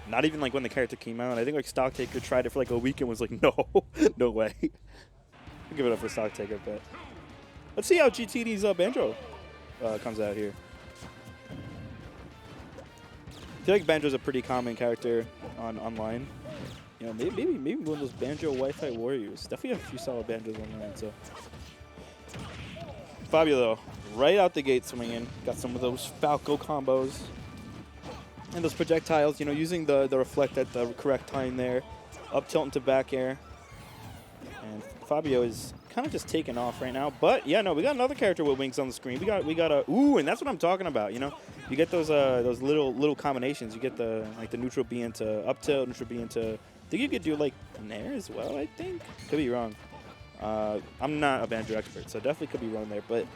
Not even like when the character came out. I think like Stocktaker tried it for like a week and was like, no, no way. I'll give it up for Stocktaker, but let's see how gteeny's Banjo comes out here. I feel like Banjo's a pretty common character online. You know, maybe one of those Banjo Wi-Fi warriors. Definitely have a few solid Banjos online. So Fabiio though, right out the gate swinging. Got some of those Falco combos. And those projectiles, you know, using the reflect at the correct time there. Up tilt into back air. And Fabiio is kind of just taking off right now. But, yeah, no, we got another character with wings on the screen. We got a, ooh, and that's what I'm talking about, you know. You get those little combinations. You get the neutral B into up tilt, neutral B into, I think you could do, like, Nair as well, I think. Could be wrong. I'm not a Banjo expert, so definitely could be wrong there. But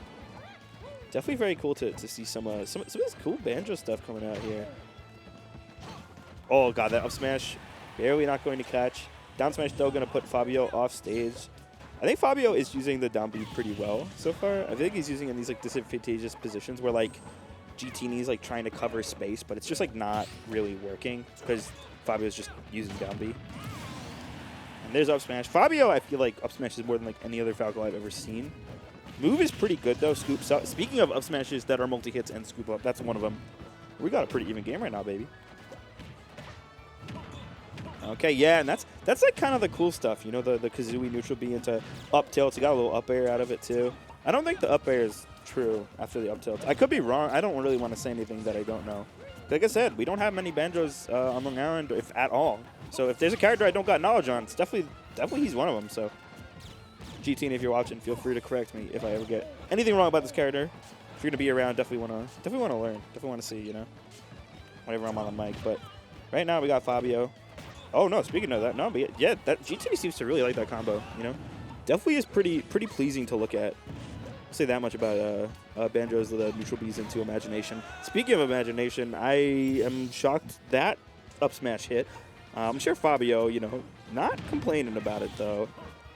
definitely very cool to see some of this cool Banjo stuff coming out here. Oh, God, that up smash, barely not going to catch. Down smash, though, going to put Fabiio off stage. I think Fabiio is using the down B pretty well so far. I think he's using in these, like, disadvantageous positions where, like, gteeny is, like, trying to cover space, but it's just, like, not really working because Fabio's just using down B. And there's up smash. Fabiio, I feel like up smash is more than, like, any other Falco I've ever seen. Move is pretty good, though. Scoops up. Speaking of up smashes that are multi-hits and scoop up, that's one of them. We got a pretty even game right now, baby. Okay, yeah, and that's like kind of the cool stuff, you know, the Kazooie neutral B into up tilt. You got a little up air out of it too. I don't think the up air is true after the up tilt. I could be wrong. I don't really want to say anything that I don't know. Like I said, we don't have many Banjos on Long Island, if at all. So if there's a character I don't got knowledge on, it's definitely he's one of them. So gteeny, if you're watching, feel free to correct me if I ever get anything wrong about this character. If you're gonna be around, definitely wanna learn. Definitely wanna see, you know, whenever I'm on the mic. But right now we got Fabiio. Oh, no, speaking of that, no, but yeah, that gteeny seems to really like that combo, you know? Definitely is pretty pleasing to look at. I'll say that much about Banjo's the neutral B's into Imagination. Speaking of Imagination, I am shocked that up smash hit. I'm sure Fabiio, you know, not complaining about it, though.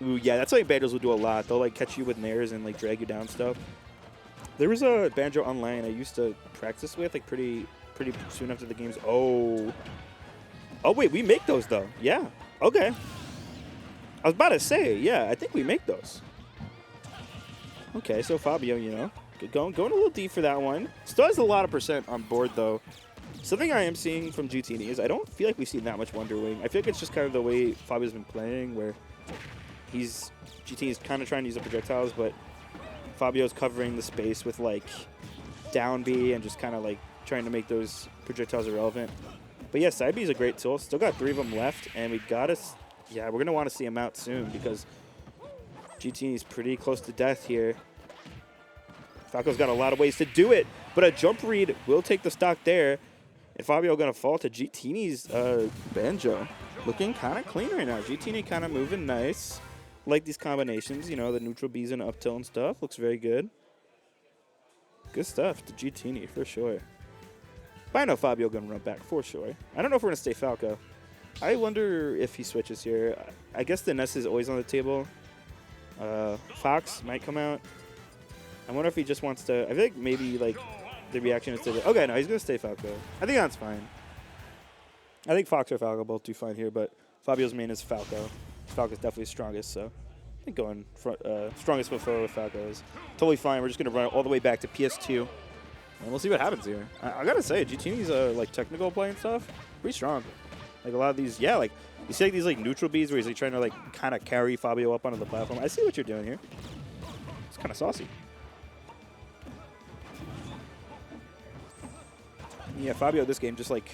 Ooh, yeah, that's like Banjos will do a lot. They'll, like, catch you with nairs and, like, drag you down stuff. There was a Banjo online I used to practice with, like, pretty soon after the games. Oh, wait, we make those, though. Yeah. Okay. I was about to say, yeah, I think we make those. Okay, so Fabiio, you know, going a little deep for that one. Still has a lot of percent on board, though. Something I am seeing from gteeny is I don't feel like we've seen that much Wonder Wing. I feel like it's just kind of the way Fabio's been playing, where gteeny's kind of trying to use the projectiles, but Fabio's covering the space with, like, down B and just kind of, like, trying to make those projectiles irrelevant. But yeah, side B is a great tool. Still got 3 of them left, and we gotta, yeah, we're gonna want to see him out soon because gteeny's pretty close to death here. Falco's got a lot of ways to do it, but a jump read will take the stock there, and Fabiio gonna fall to gteeny's Banjo. Looking kind of clean right now. gteeny kind of moving nice. Like these combinations, you know, the neutral B's and up tilt and stuff. Looks very good. Good stuff to gteeny for sure. But I know Fabiio gonna run back for sure. I don't know if we're gonna stay Falco. I wonder if he switches here. I guess the Ness is always on the table. Fox might come out. I wonder if he just wants to. I think maybe like the reaction is to. Okay, no, he's gonna stay Falco. I think that's fine. I think Fox or Falco both do fine here, but Fabio's main is Falco. Falco's definitely strongest, so I think going strongest foot forward with Falco is totally fine. We're just gonna run it all the way back to PS2. And we'll see what happens here. I gotta say, gteeny's like technical play and stuff, pretty strong. Like a lot of these, yeah, like you see like these like neutral Bs where he's like trying to like kind of carry Fabiio up onto the platform. I see what you're doing here. It's kind of saucy. Yeah, Fabiio this game just like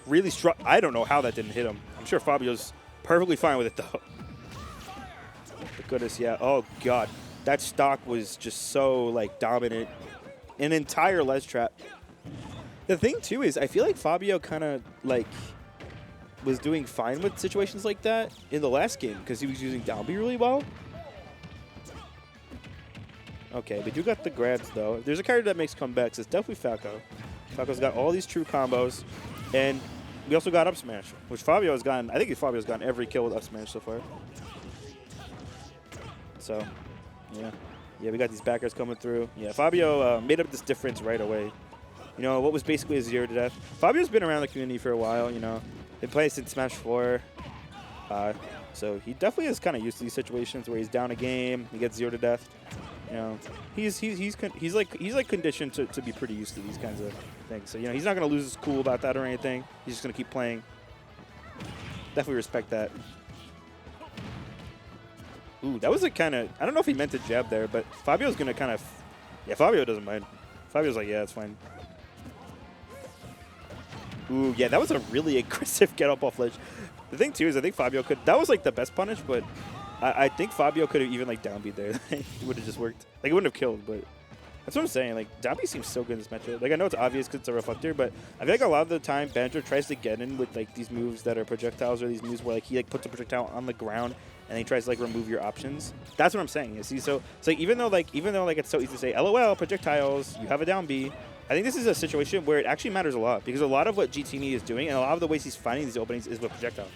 really struck. I don't know how that didn't hit him. I'm sure Fabio's perfectly fine with it though. But goodness, yeah. Oh God, that stock was just so like dominant. An entire ledge trap. The thing too is I feel like Fabiio kind of like was doing fine with situations like that in the last game because he was using down B really well. Okay, we do got the grabs though. If there's a character that makes comebacks, it's definitely Falco. Falco's got all these true combos, and we also got up smash, which Fabiio has gotten. I think Fabio's gotten every kill with up smash so far. So, yeah. Yeah, we got these backers coming through. Yeah, Fabiio made up this difference right away. You know, what was basically a 0 to death. Fabiio's been around the community for a while, you know. They play since Smash 4. So he definitely is kind of used to these situations where he's down a game, he gets 0 to death. You know, he's like conditioned to be pretty used to these kinds of things. So you know, he's not gonna lose his cool about that or anything. He's just gonna keep playing. Definitely respect that. Ooh, that was a kind of, I don't know if he meant to jab there, but Fabio's gonna kind of, yeah, Fabio doesn't mind. Fabio's like, yeah, it's fine. Ooh, yeah, that was a really aggressive get up off ledge. The thing too is I think Fabio could, that was like the best punish, but I think Fabio could have even like down beat there. It would have just worked. Like it wouldn't have killed, but that's what I'm saying. Like down B seems so good in this matchup. Like I know it's obvious because it's a reflector, but I feel like a lot of the time Banjo tries to get in with like these moves that are projectiles or these moves where like he like puts a projectile on the ground and he tries to like remove your options. That's what I'm saying. You see, so it's like even though it's so easy to say LOL projectiles, you have a down B. I think this is a situation where it actually matters a lot because a lot of what gteeny is doing and a lot of the ways he's finding these openings is with projectiles.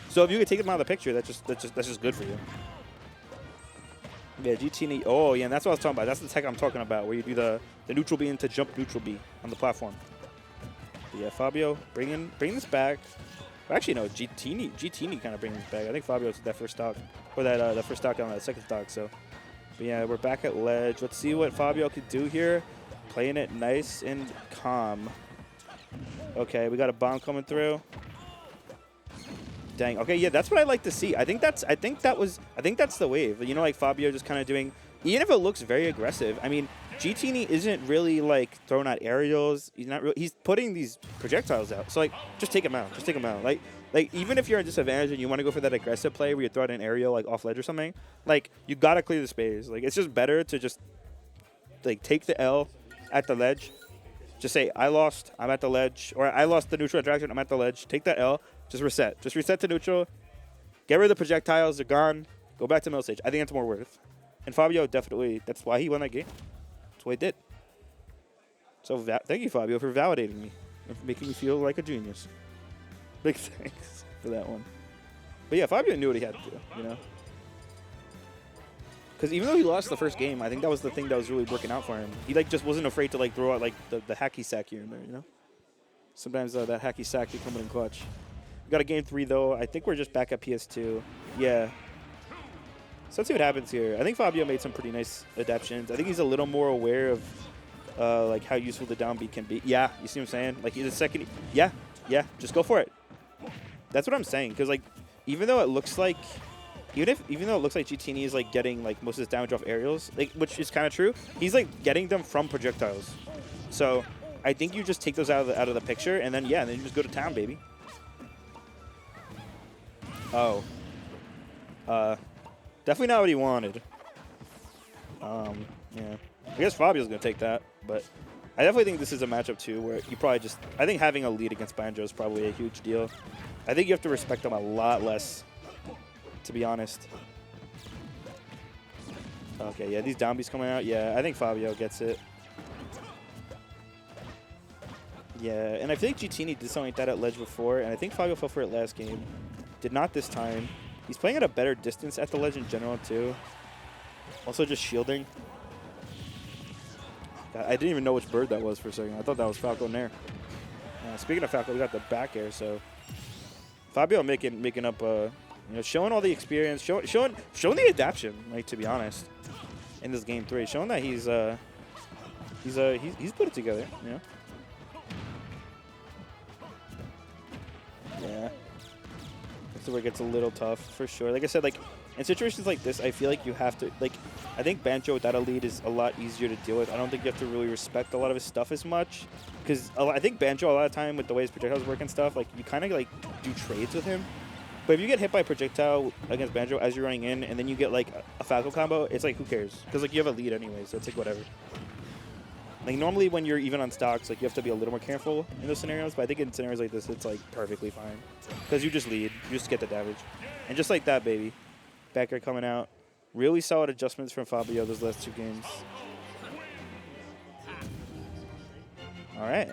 So if you could take him out of the picture, that's just good for you. Yeah, gteeny. Oh yeah, and that's what I was talking about. That's the tech I'm talking about, where you do the neutral B into jump neutral B on the platform. But yeah, Fabio, bring this back. Well, actually, no, gteeny kind of brings this back. I think Fabio's that first stock, or that first stock on that second stock. So, but yeah, we're back at ledge. Let's see what Fabio could do here. Playing it nice and calm. Okay, we got a bomb coming through. Dang. Okay, yeah, that's what I like to see. I think that's the wave. You know, like Fabio just kind of doing, even if it looks very aggressive. I mean, gteeny isn't really like throwing out aerials. He's not really. He's putting these projectiles out. So like, just take him out. Just take him out. Like even if you're at disadvantage and you want to go for that aggressive play where you throw out an aerial like off ledge or something, like you gotta clear the space. Like it's just better to just like take the L at the ledge. Just say I lost. I'm at the ledge, or I lost the neutral attraction. I'm at the ledge. Take that L. Just reset. Just reset to neutral. Get rid of the projectiles. They're gone. Go back to middle stage. I think that's more worth. And Fabio definitely, that's why he won that game. That's what he did. So thank you, Fabio, for validating me and for making me feel like a genius. Big thanks for that one. But yeah, Fabio knew what he had to do, you know? Because even though he lost the first game, I think that was the thing that was really working out for him. He like just wasn't afraid to like throw out like the hacky sack here and there, you know? Sometimes that hacky sack can come in clutch. We got a game 3 though. I think we're just back at PS2. Yeah. So let's see what happens here. I think Fabio made some pretty nice adaptations. I think he's a little more aware of like how useful the down B can be. Yeah, you see what I'm saying? Like he's a second. Yeah, just go for it. That's what I'm saying. Because like, even though it looks like, even though it looks like gteeny is like getting like most of his damage off aerials, like which is kind of true, he's like getting them from projectiles. So I think you just take those out of the picture, and then yeah, then you just go to town, baby. Oh. Definitely not what he wanted. Yeah. I guess Fabio's going to take that, but I definitely think this is a matchup, too, where you probably just... I think having a lead against Banjo is probably a huge deal. I think you have to respect him a lot less, to be honest. Okay, yeah, these down Bs coming out. Yeah, I think Fabio gets it. Yeah, and I feel like gteeny did something like that at ledge before, and I think Fabio fell for it last game. Did not this time. He's playing at a better distance at the ledge in general, too. Also just shielding. God, I didn't even know which bird that was for a second. I thought that was Falco Nair. Speaking of Falco, we got the back air, so Fabio making up, you know, showing all the experience, showing the adaptation, like, to be honest, in this game 3, showing that he's put it together, you know. Yeah. That's where it gets a little tough, for sure. Like I said, like, in situations like this, I feel like you have to, like, I think Banjo without a lead is a lot easier to deal with. I don't think you have to really respect a lot of his stuff as much. Because I think Banjo, a lot of time, with the way his projectiles work and stuff, like, you kind of, like, do trades with him. But if you get hit by a projectile against Banjo as you're running in, and then you get, like, a Falco combo, it's like, who cares? Because, like, you have a lead anyway, so it's like, whatever. Like, normally when you're even on stocks, like, you have to be a little more careful in those scenarios, but I think in scenarios like this, it's, like, perfectly fine. Because you just lead. You just get the damage. And just like that, baby. Back air coming out. Really solid adjustments from Fabio those last 2 games. All right.